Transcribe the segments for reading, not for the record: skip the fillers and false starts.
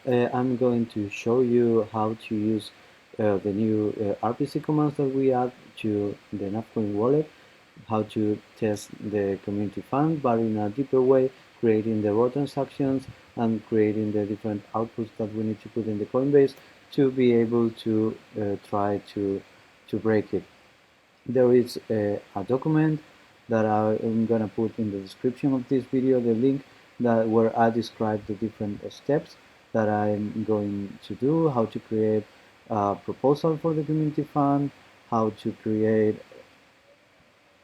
I'm going to show you how to use the new RPC commands that we add to the Navcoin wallet, how to test the community fund, but in a deeper way, creating the raw transactions and creating the different outputs that we need to put in the Coinbase to be able to try to break it. There is a document that I'm gonna put in the description of this video, the link that where I describe the different steps that I'm going to do, how to create a proposal for the community fund, how to create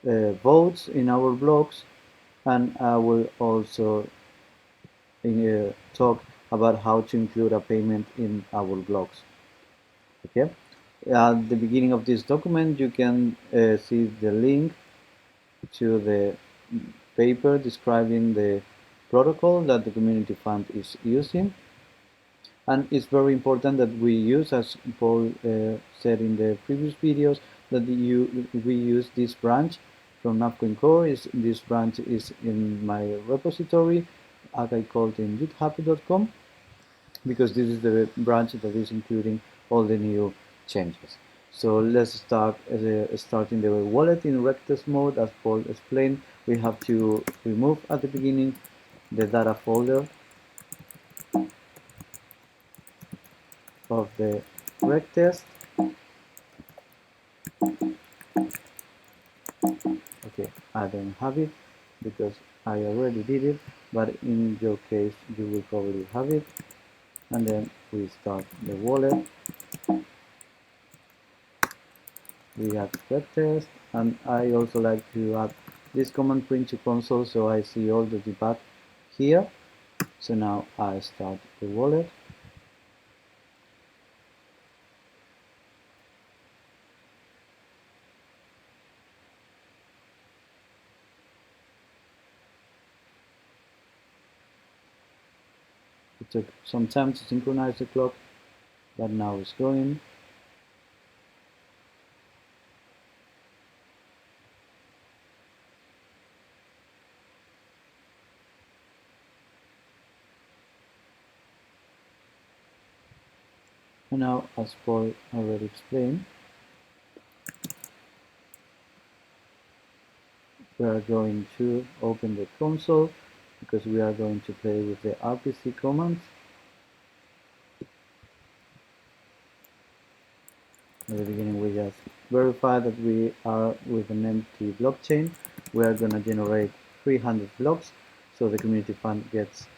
votes in our blogs, and I will also talk about how to include a payment in our blogs. Okay. At the beginning of this document, you can see the link to the paper describing the protocol that the community fund is using. And it's very important that we use, as Paul said in the previous videos, that we use this branch from Navcoin Core. This branch is in my repository, as I called in github.com, because this is the branch that is including all the new changes. So let's start starting the wallet in rec test mode. As Paul explained, we have to remove at the beginning the data folder of the rec test. Okay, I don't have it because I already did it, but in your case you will probably have it. And then we start the wallet. We add rec test, and I also like to add this command print to console so I see all the debug here. So now I start the wallet. It took some time to synchronize the clock, but now it's going. And now, as Paul already explained, we are going to open the console because we are going to play with the RPC commands. At the beginning, we just verify that we are with an empty blockchain. We are going to generate 300 blocks, so the community fund gets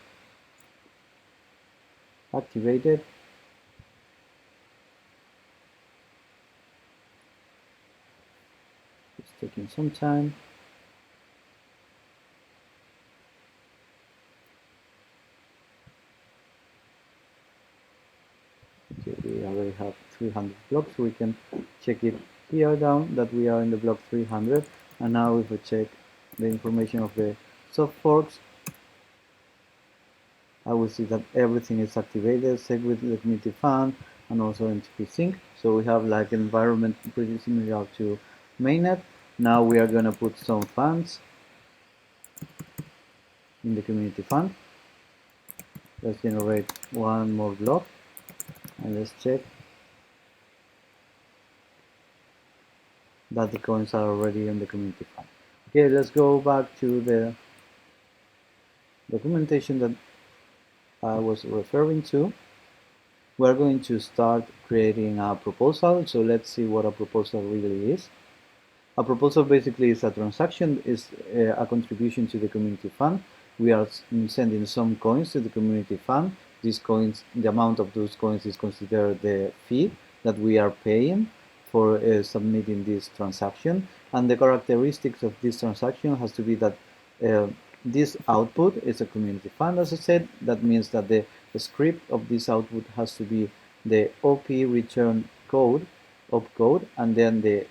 activated. It's taking some time. Okay, we already have 300 blocks. We can check it here down that we are in the block 300. And now if we check the information of the soft forks, I will see that everything is activated, same with the community fund and also NTP sync. So we have like an environment pretty similar to mainnet. Now we are going to put some funds in the community fund. Let's generate one more block and let's check that the coins are already in the community fund. Okay, let's go back to the documentation that I was referring to. We're going to start creating a proposal. So let's see what a proposal really is. A proposal basically is a transaction, is a contribution to the community fund. We are sending some coins to the community fund. These coins, the amount of those coins is considered the fee that we are paying for submitting this transaction. And the characteristics of this transaction has to be that this output is a community fund, as I said. That means that the script of this output has to be the OP return code, opcode, and then the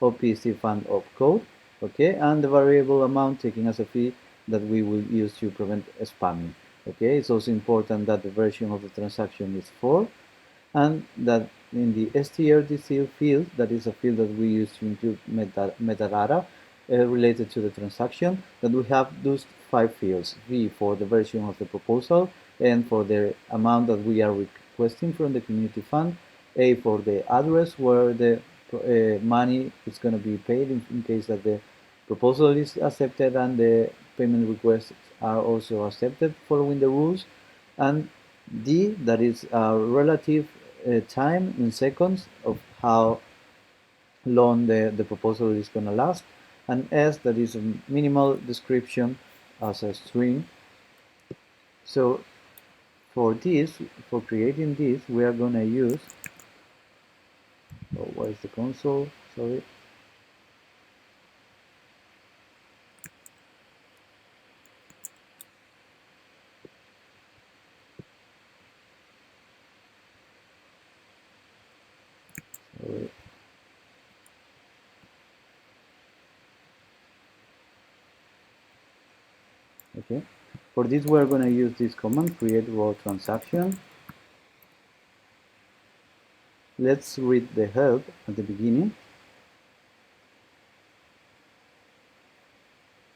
OPC fund opcode, okay, and the variable amount taken as a fee that we will use to prevent spamming. Okay, it's also important that the version of the transaction is 4, and that in the strDC field, that is a field that we use to include metadata related to the transaction, that we have those 5 fields: V for the version of the proposal, N for the amount that we are requesting from the community fund, A for the address where the money is going to be paid in case that the proposal is accepted and the payment requests are also accepted following the rules, and D, that is relative time in seconds of how long the proposal is going to last, and S, that is a minimal description as a string. So for this, for creating this, we are going to use, oh, where is the console? Sorry. Sorry. Okay. For this, we're going to use this command, create raw transaction. Let's read the help at the beginning.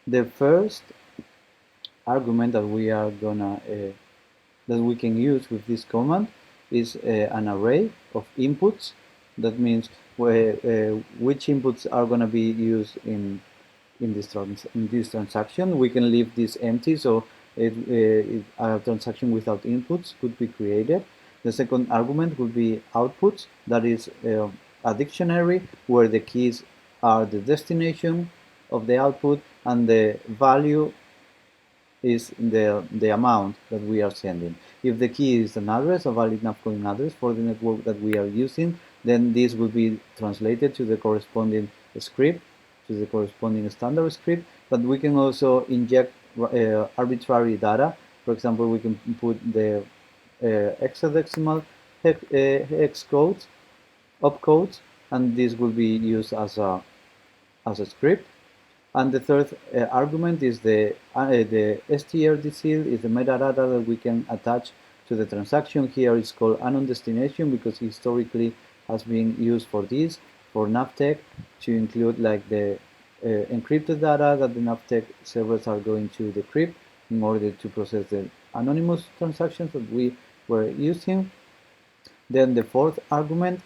The first argument that we are gonna that we can use with this command is an array of inputs. That means which inputs are gonna be used in this transaction. We can leave this empty, so a transaction without inputs could be created. The second argument would be outputs. That is a dictionary where the keys are the destination of the output and the value is the amount that we are sending. If the key is an address, a valid NAV address for the network that we are using, then this will be translated to the corresponding script, to the corresponding standard script. But we can also inject arbitrary data. For example, we can put the hexadecimal hex codes, opcodes, and this will be used as a script. And the third argument is the strDCIL is the metadata that we can attach to the transaction. Here it's called unknown destination because historically has been used for this, for NAVTech, to include like the encrypted data that the NAVTech servers are going to decrypt in order to process the anonymous transactions that we were using. Then the fourth argument,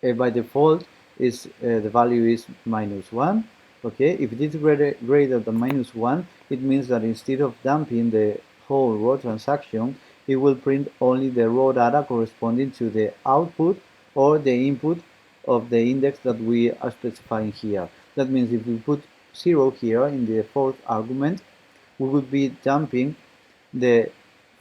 by default, is the value is -1. Okay, if it is greater than -1, it means that instead of dumping the whole raw transaction, it will print only the raw data corresponding to the output or the input of the index that we are specifying here. That means if we put 0 here in the fourth argument, we would be dumping the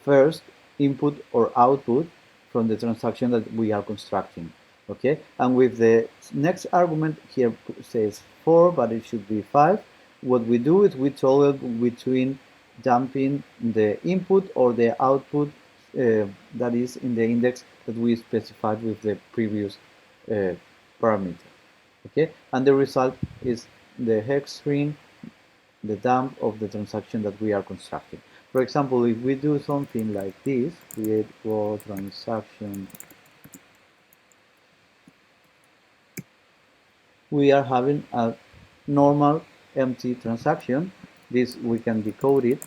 first input or output from the transaction that we are constructing. Okay, and with the next argument here says 4, but it should be 5. What we do is we toggle between dumping the input or the output that is in the index that we specified with the previous parameter. Okay, and the result is the hex string, the dump of the transaction that we are constructing. For example, if we do something like this, create raw transaction, we are having a normal empty transaction. This we can decode it,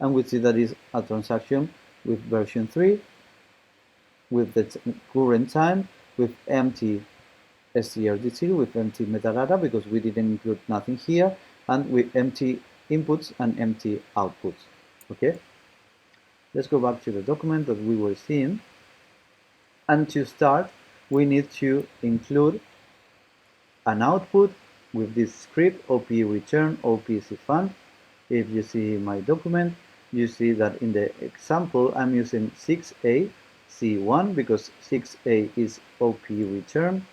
and we see that is a transaction with version 3, with the current time, with empty strDCIL, with empty metadata because we didn't include nothing here, and with empty inputs and empty outputs. Okay, let's go back to the document that we were seeing. And to start, we need to include an output with this script op return opcfund. If you see my document, you see that in the example I'm using 6a c1 because 6a is op return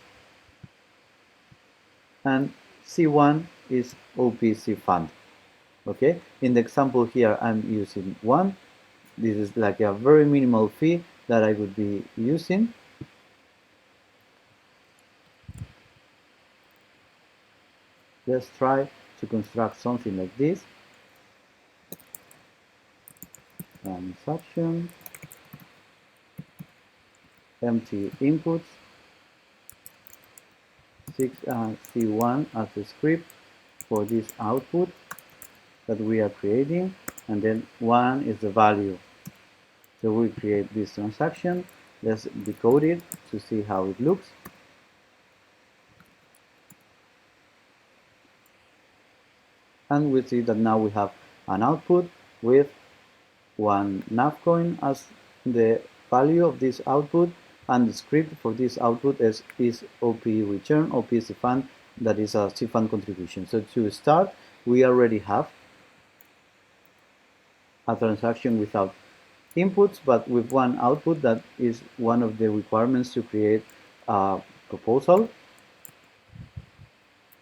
and c1 is opcfund. Okay, in the example here I'm using 1. This is like a very minimal fee that I would be using. Let's try to construct something like this. Transaction, empty inputs, C1 as a script for this output. that we are creating, and then 1 is the value. So we create this transaction. Let's decode it to see how it looks. And we see that now we have an output with 1 NAV coin as the value of this output, and the script for this output is OP return. OP is the fund that is a C-fund contribution. So to start, we already have a transaction without inputs, but with one output. That is one of the requirements to create a proposal.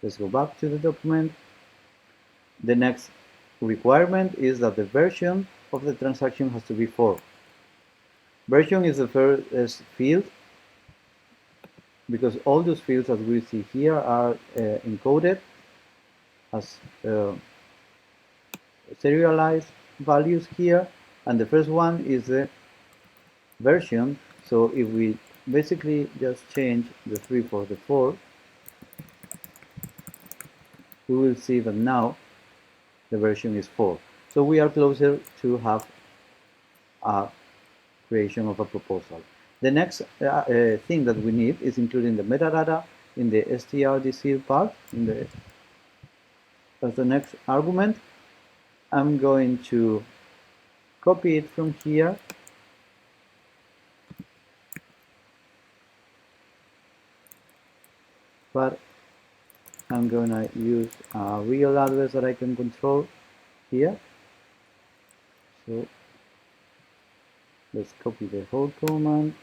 Let's go back to the document. The next requirement is that the version of the transaction has to be 4. Version is the first field, because all those fields that we see here are encoded as serialized values here, and the first one is the version. So if we basically just change the 3 for the 4, we will see that now the version is 4. So we are closer to have a creation of a proposal. The next thing that we need is including the metadata in the strdc part as the next argument. I'm going to copy it from here, but I'm gonna use a real address that I can control here. So let's copy the whole command.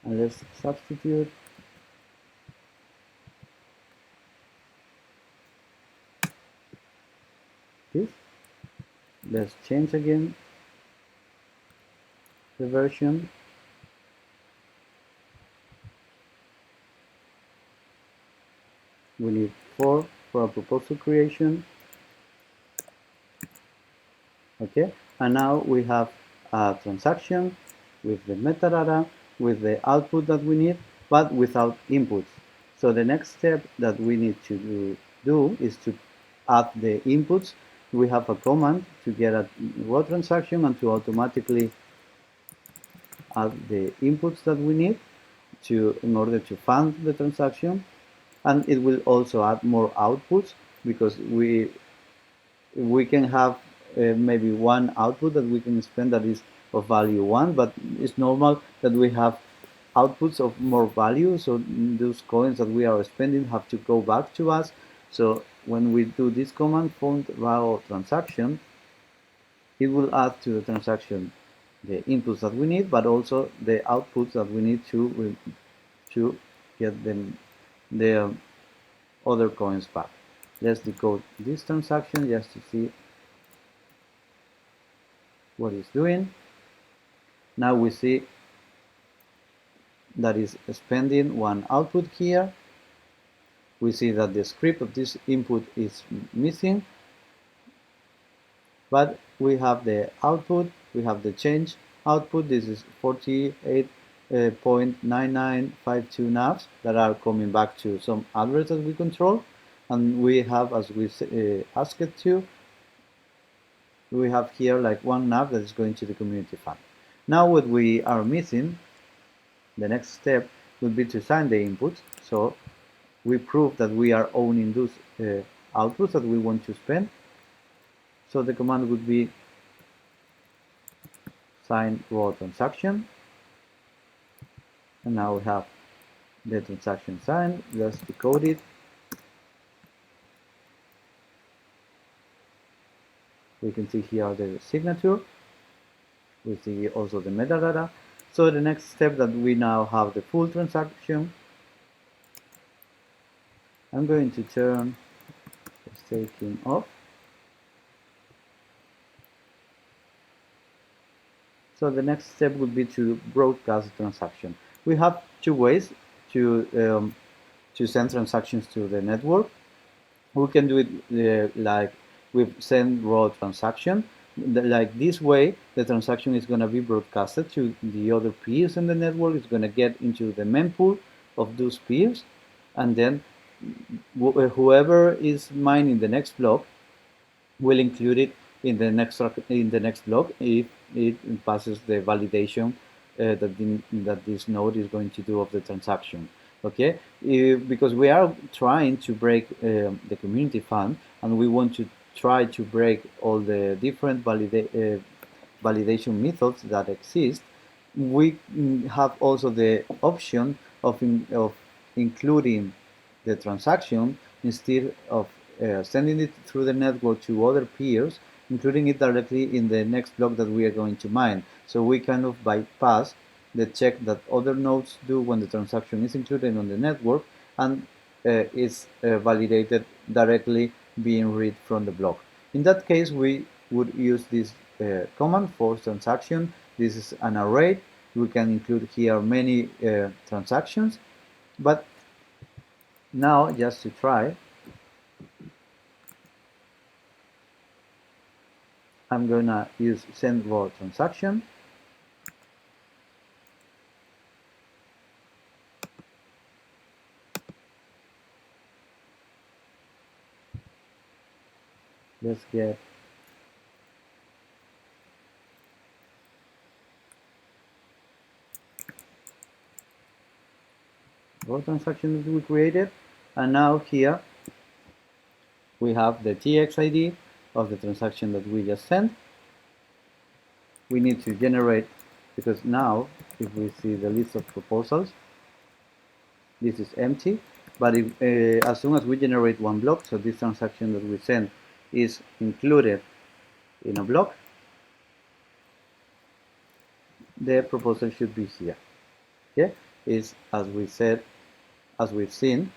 And let's substitute this. Let's change again the version. We need 4 for a proposal creation. Okay, and now we have a transaction with the metadata, with the output that we need, but without inputs. So the next step that we need to do is to add the inputs. We have a command to get a raw transaction and to automatically add the inputs that we need in order to fund the transaction. And it will also add more outputs, because we can have maybe one output that we can spend that is of value 1, but it's normal that we have outputs of more value, so those coins that we are spending have to go back to us. So when we do this command, fund raw transaction, it will add to the transaction the inputs that we need, but also the outputs that we need to get them the other coins back. Let's decode this transaction just to see what it's doing. Now we see that is spending one output here. We see that the script of this input is missing, but we have the output, we have the change output. This is 48.9952 NAVs that are coming back to some address that we control, and we have, as we asked it to, we have here like 1 NAV that is going to the community fund. Now what we are missing, the next step would be to assign the inputs. So we prove that we are owning those outputs that we want to spend. So the command would be sign raw transaction. And now we have the transaction signed. Let's decode it. We can see here the signature. We see also the metadata. So the next step that we now have the full transaction. I'm going to turn the staking off. So the next step would be to broadcast the transaction. We have 2 ways to send transactions to the network. We can do it like with send raw transaction. Like this way, the transaction is going to be broadcasted to the other peers in the network. It's going to get into the mempool of those peers, and then whoever is mining the next block will include it in the next block if it passes the validation that this node is going to do of the transaction. Okay, because we are trying to break the community fund, and we want to try to break all the different validation methods that exist. We have also the option of including the transaction instead of sending it through the network to other peers, including it directly in the next block that we are going to mine. So we kind of bypass the check that other nodes do when the transaction is included on the network and is validated directly being read from the block. In that case, we would use this command for transaction. This is an array. We can include here many transactions, but now just to try, I'm gonna use send raw transaction. Let's get raw transaction that we created, and now here we have the TX ID of the transaction that we just sent. We need to generate, because now if we see the list of proposals, this is empty, but if, as soon as we generate one block, so this transaction that we send is included in a block, the proposal should be here. Okay, is as we've seen,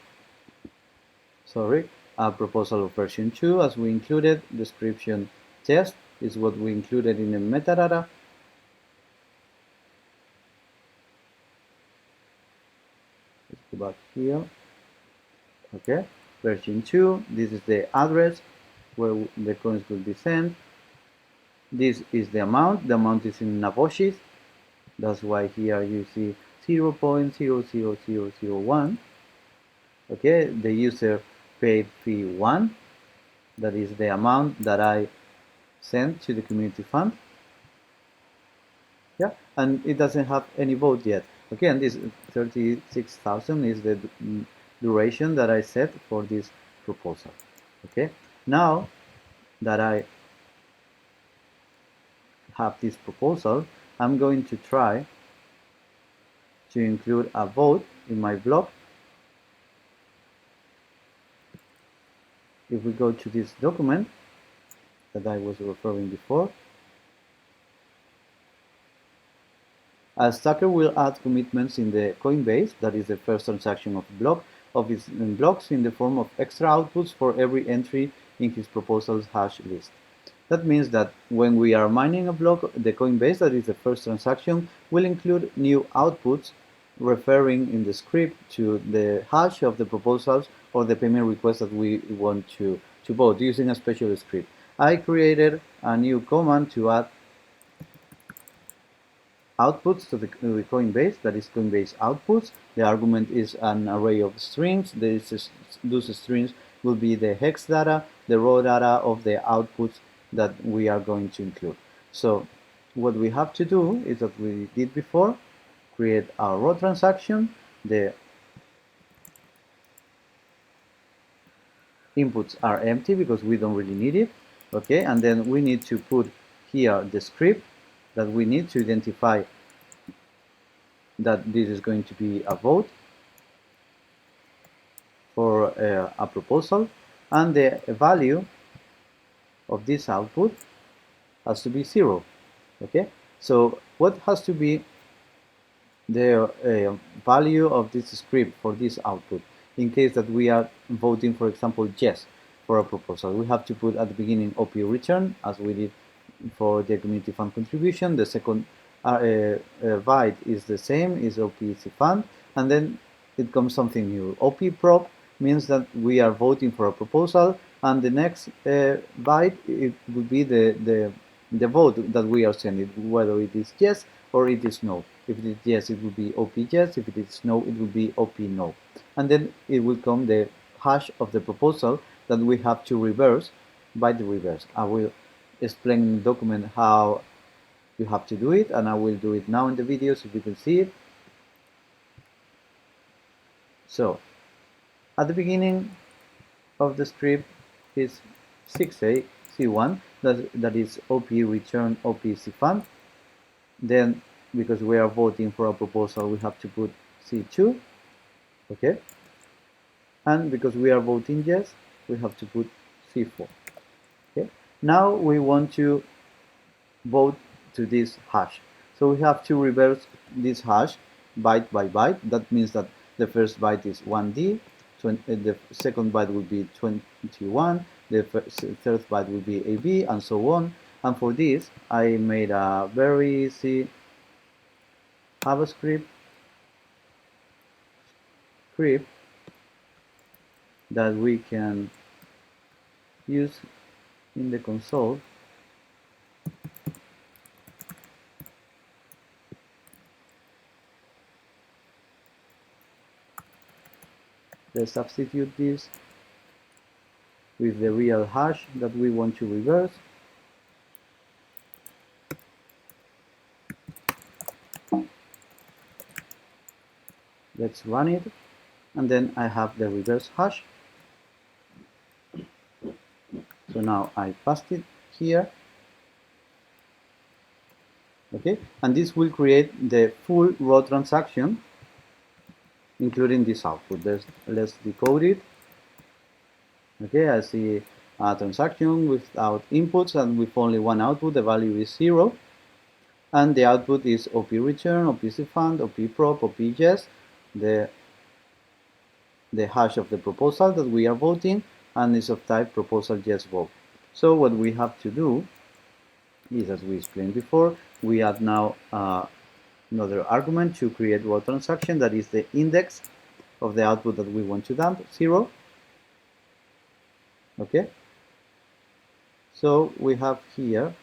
sorry, a proposal of version 2 as we included. Description test is what we included in the metadata. Let's go back here. Okay, version 2, this is the address where the coins will be sent. This is the amount is in Naboshis. That's why here you see 0.00001. Okay, the user paid fee 1. That is the amount that I sent to the community fund. Yeah, and it doesn't have any vote yet. Okay, and this 36,000 is the duration that I set for this proposal. Okay, now that I have this proposal, I'm going to try to include a vote in my block. If we go to this document that I was referring before, a stacker will add commitments in the coinbase, that is the first transaction of the block, of its blocks in the form of extra outputs for every entry in his proposal's hash list. That means that when we are mining a block, the coinbase, that is the first transaction, will include new outputs referring in the script to the hash of the proposals or the payment request that we want to vote using a special script. I created a new command to add outputs to the coinbase, that is coinbase outputs. The argument is an array of strings. Those strings will be the hex data, the raw data of the outputs that we are going to include. So what we have to do is that we did before, create a raw transaction. The inputs are empty because we don't really need it. Okay, and then we need to put here the script that we need to identify that this is going to be a vote for a proposal, and the value of this output has to be 0. Okay, so what has to be the value of this script for this output in case that we are voting, for example, yes for a proposal? We have to put at the beginning OP return, as we did for the community fund contribution. The second byte is the same, is OPC fund, and then it comes something new. OP prop means that we are voting for a proposal, and the next byte, it will be the vote that we are sending, whether it is yes or it is no. If it is yes, it will be OP yes. If it is no, it will be OP no. and then it will come the hash of the proposal that we have to reverse by the reverse. I will explain in the document how you have to do it, and I will do it now in the video so you can see it. So at the beginning of the script is 6a C1, that is OP return OPC fund. Then because we are voting for a proposal, we have to put C2, okay? And because we are voting yes, we have to put C4, okay? Now we want to vote to this hash. So we have to reverse this hash byte by byte. That means that the first byte is 1D, the second byte will be 21, the third byte will be AB, and so on. And for this, I made a very easy JavaScript script that we can use in the console. Let's substitute this with the real hash that we want to reverse. Let's run it, and then I have the reverse hash. So now I passed it here, okay, and this will create the full raw transaction, including this output. Let's decode it. Okay, I see a transaction without inputs and with only one output. The value is 0, and the output is OP return, OPC fund, OP prop, OP yes, the hash of the proposal that we are voting, and is of type proposal yes vote. So what we have to do is, as we explained before, we add now another argument to create raw transaction, that is the index of the output that we want to dump, 0. Okay, so we have here,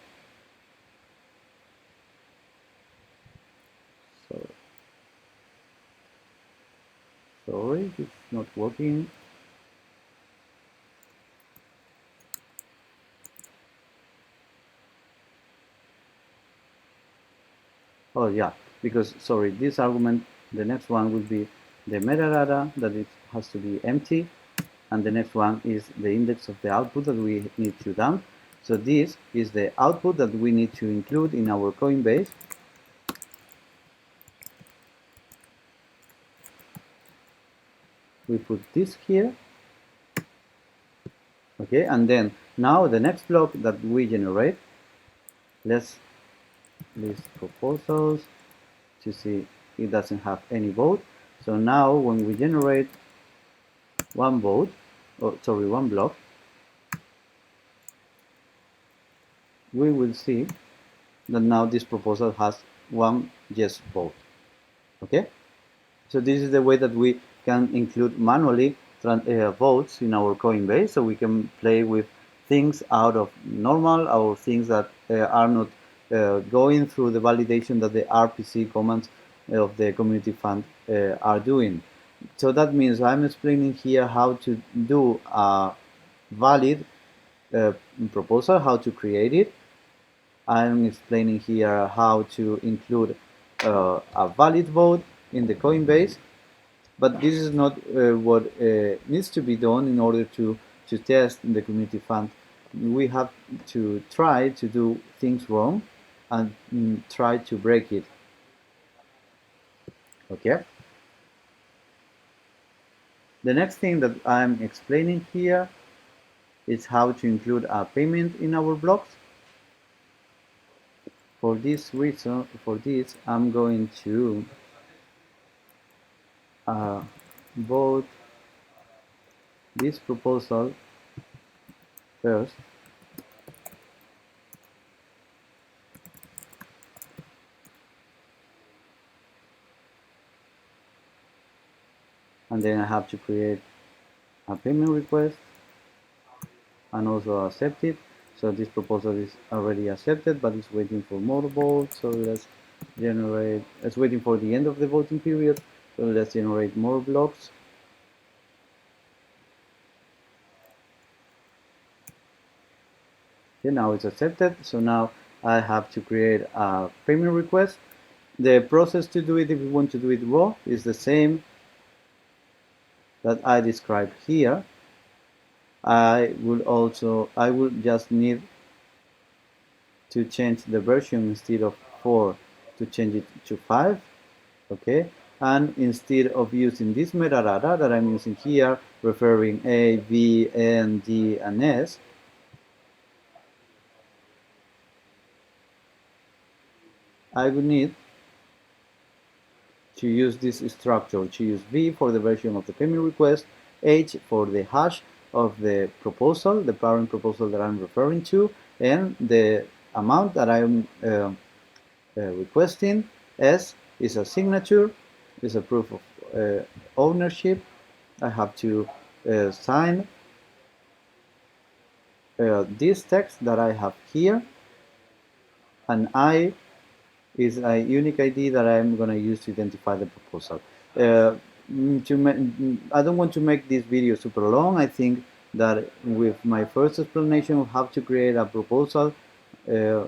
sorry, it's not working. Oh yeah, because sorry, this argument, the next one will be the metadata, that it has to be empty, and the next one is the index of the output that we need to dump. So this is the output that we need to include in our Coinbase. We put this here, okay, and then now the next block that we generate, let's list proposals to see it doesn't have any vote. So now when we generate one vote, one block, we will see that now this proposal has one yes vote. Okay, so this is the way that we can include manually votes in our Coinbase, so we can play with things out of normal or things that are not going through the validation that the RPC commands of the community fund are doing. So that means I'm explaining here how to do a valid proposal, how to create it. I'm explaining here how to include a valid vote in the Coinbase, but this is not what needs to be done in order to test the community fund. We have to try to do things wrong and try to break it. Okay. The next thing that I'm explaining here is how to include a payment in our blocks. For this reason, I'm going to vote this proposal first, and then I have to create a payment request and also accept it. So this proposal is already accepted, but it's waiting for more votes. So let's waiting for the end of the voting period. So let's generate more blocks. Okay, now it's accepted. So now I have to create a payment request. The process to do it, if you want to do it raw, is the same that I described here. I will just need to change the version instead of 4 to change it to 5. Okay, and instead of using this metadata that I'm using here, referring A, V, N, D, and S, I would need to use this structure, to use V for the version of the payment request, H for the hash of the proposal, the parent proposal that I'm referring to, and the amount that I'm requesting. S is a signature, is a proof of ownership. I have to sign this text that I have here, and I is a unique ID that I'm going to use to identify the proposal. I don't want to make this video super long. I think that with my first explanation of how to create a proposal uh,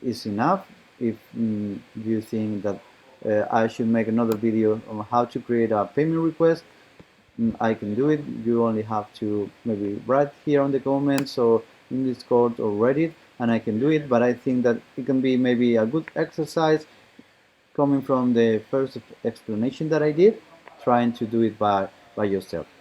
is enough. If you think that I should make another video on how to create a payment request, I can do it. You only have to maybe write here on the comments or in Discord or Reddit, and I can do it. But I think that it can be maybe a good exercise coming from the first explanation that I did, trying to do it by yourself.